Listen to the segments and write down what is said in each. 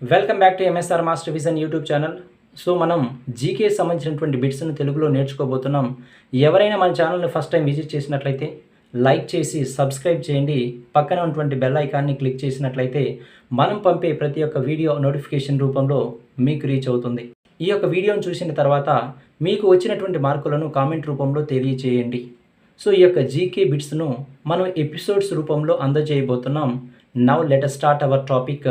Welcome back to MSR master vision YouTube channel. So మనం GK సంబంధించినటువంటి బిట్స్ను తెలుగులో నేర్చుకోబోతున్నాం. ఎవరైనా మన ఛానల్ని ఫస్ట్ టైం విజిట్ చేసినట్లయితే లైక్ చేసి సబ్స్క్రైబ్ చేయండి. పక్కన ఉన్నటువంటి బెల్ ఐకాన్ని క్లిక్ చేసినట్లయితే మనం పంపే ప్రతి ఒక్క వీడియో నోటిఫికేషన్ రూపంలో మీకు రీచ్ అవుతుంది. ఈ యొక్క వీడియోను చూసిన తర్వాత మీకు వచ్చినటువంటి మార్కులను కామెంట్ రూపంలో తెలియచేయండి. సో ఈ యొక్క జీకే బిట్స్ను మనం ఎపిసోడ్స్ రూపంలో అందజేయబోతున్నాం. Now let us start our topic.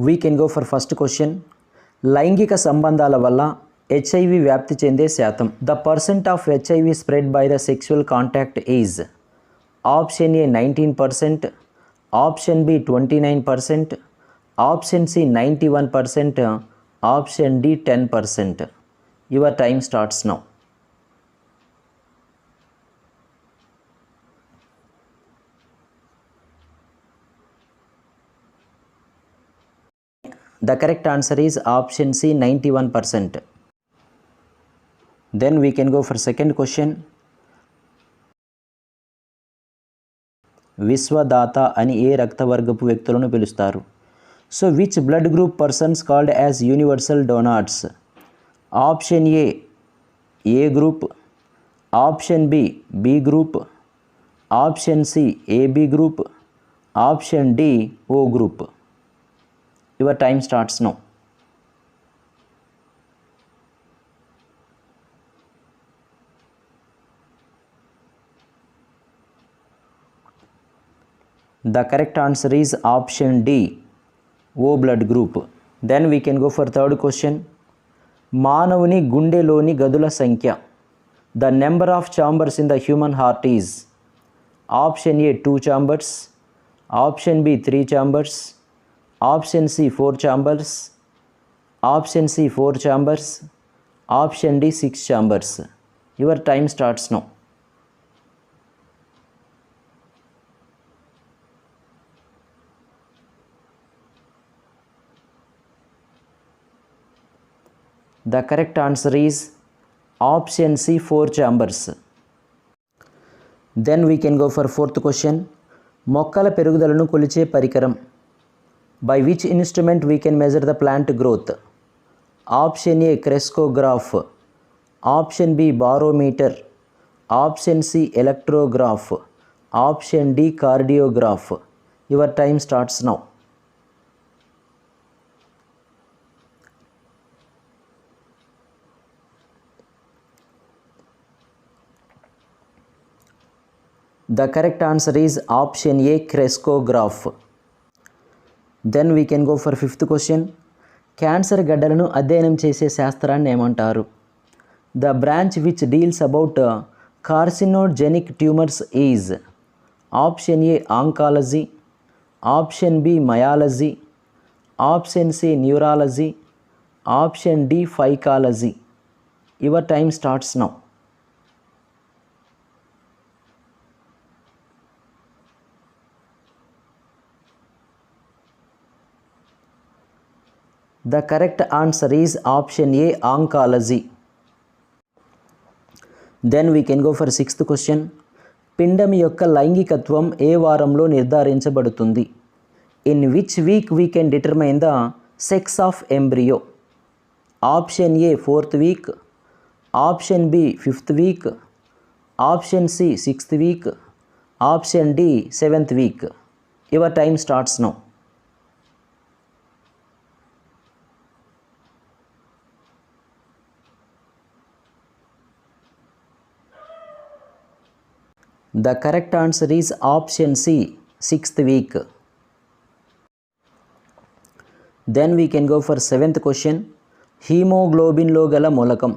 We can go for first question. లైంగిక సంబంధాల వల్ల హెచ్ఐవి వ్యాప్తి చెందే శాతం. The percent of HIV spread by the sexual contact is option A 19%, option B 29%, option C 91%, option D 10%. Your time starts now. The correct answer is option C, 91%. Then we can go for second question. విశ్వదాత అని ఏ రక్తవర్గపు వ్యక్తులను పిలుస్తారు? So which blood group persons called as universal donors? Option A A group, option B B group, option C AB group, option D O group. Your time starts now. The correct answer is option D, O blood group. Then we can go for third question. మానవుని గుండెలోని గదుల సంఖ్య. The number of chambers in the human heart is option A 2 chambers, option B 3 chambers, option C 4 chambers, option C 4 chambers, option D 6 chambers. Your time starts now. The correct answer is option C 4 chambers. Then we can go for fourth question. మొక్కల పెరుగుదలను కొలిచే పరికరం. By which instrument we can measure the plant growth? Option A crescograph, option B barometer, option C electrograph, option D cardiograph. Your time starts now. The correct answer is option A crescograph. Then we can go for fifth question. Cancer గడ్డలను అధ్యయనం చేసే శాస్త్రాన్ని ఏమంటారు? The branch which deals about carcinogenic tumors is option A oncology, option B myology, option C neurology, option D phycology. Your time starts now. The correct answer is option A oncology. Then we can go for sixth question. పిండం యొక్క లైంగికత్వం ఏ వారంలో నిర్ధారించబడుతుంది? In which week we can determine the sex of embryo? Option A 4th week, option B 5th week, option C 6th week, option D 7th week. Your time starts now. The correct answer is option C 6th week. Then we can go for seventh question. Hemoglobin లో గల మూలకం.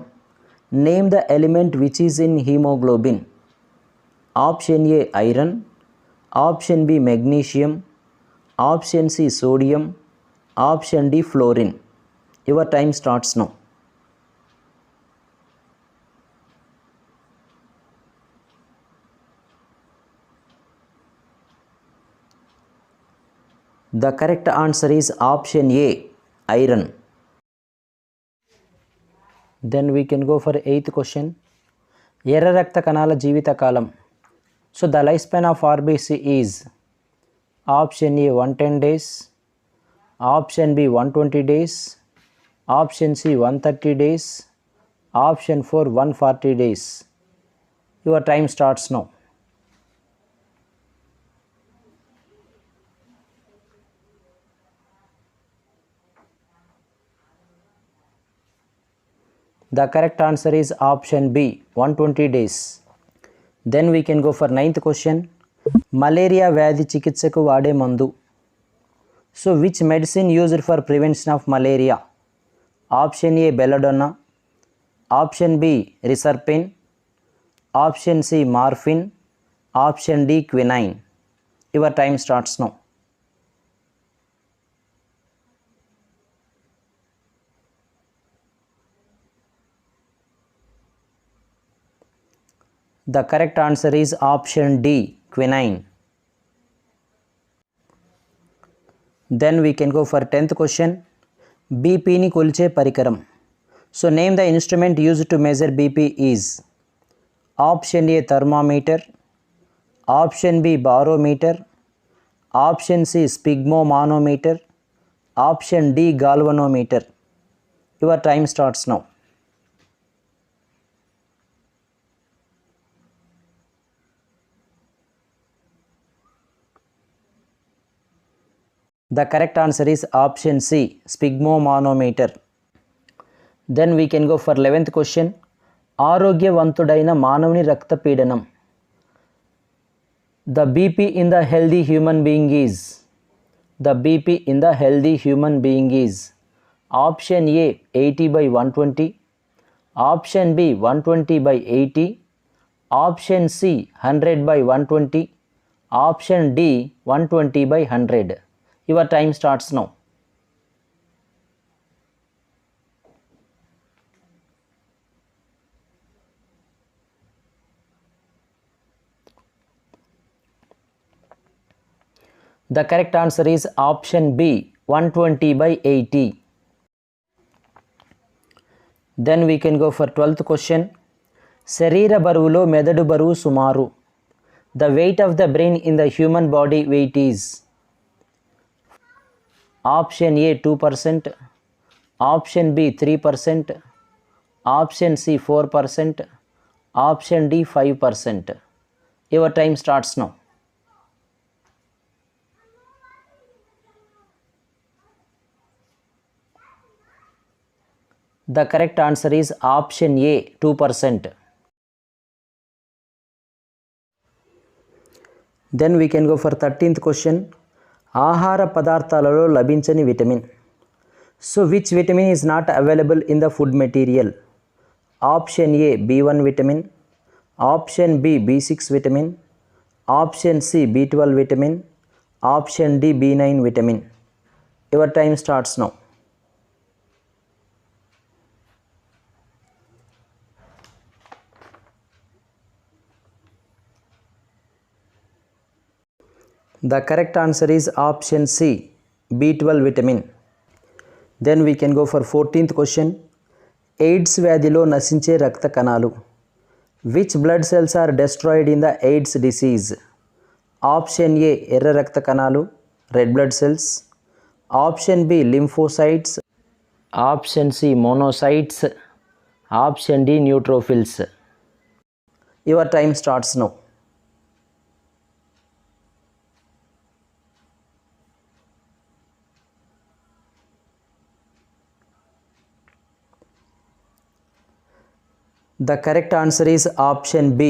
Name the element which is in hemoglobin. Option A iron, option B magnesium, option C sodium, option D fluorine. Your time starts now. The correct answer is option A iron. Then we can go for eighth question. ఎర్ర రక్త కణాల జీవితకాలం. So the lifespan of RBC is option A 110 days, option B 120 days, option C 130 days, option 4 140 days. Your time starts now. The correct answer is option B, 120 days. Then we can go for 9th question. Malaria వ్యాధి చికిత్సకు వాడే మందు. So which medicine used for prevention of malaria? Option A, belladonna. Option B, reserpine. Option C, morphine. Option D, quinine. Your time starts now. The correct answer is option D, quinine. Then we can go for 10th question. BP ni kolche parikaram. So name the instrument used to measure BP is. Option A, thermometer. Option B, barometer. Option C, sphygmomanometer. Option D, galvanometer. Your time starts now. The correct answer is option C, sphygmomanometer. Then we can go for 11th question. ఆరోగ్యవంతుడైన మానవుని రక్తపీడనం. The BP in the healthy human being is. The BP in the healthy human being is. Option A, 80/120. Option B, 120/80. Option C, 100/120. Option D, 120/100. Your time starts now. The correct answer is option B, 120/80. Then we can go for 12th question. శరీర బరువులో మెదడు బరువు సుమారు. The weight of the brain in the human body weight is. Option A, 2%. Option B, 3%. Option C, 4%. Option D, 5%. Your time starts now. The correct answer is option A, 2%. Then we can go for 13th question. ఆహార పదార్థాలలో లభించని విటమిన్. So which vitamin is not available in the food material? Option A, B1 vitamin. Option B, B6 vitamin. Option C, B12 vitamin. Option D, B9 vitamin. Your time starts now. The correct answer is option C, B12 vitamin. Then we can go for 14th question. AIDS వ్యాధిలో నశించే రక్త కణాలు. Which blood cells are destroyed in the AIDS disease? Option A, ఎర్ర రక్త కణాలు, red blood cells. Option B, lymphocytes. Option C, monocytes. Option D, neutrophils. Your time starts now. The correct answer is option B,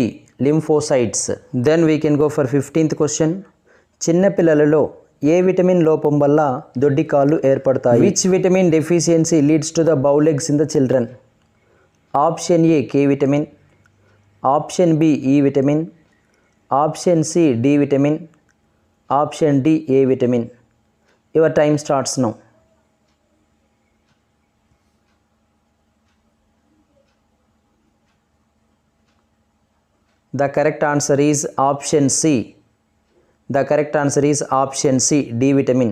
lymphocytes. Then we can go for 15th question. చిన్న పిల్లలలో ఏ vitamin లోపం వల్ల దొడ్డి కాళ్ళు ఏర్పడతాయి? Which vitamin deficiency leads to the bow legs in the children? Option A, K vitamin. Option B, E vitamin. Option C, D vitamin. Option D, A vitamin. Your time starts now. The correct answer is option C. The correct answer is option C, D vitamin.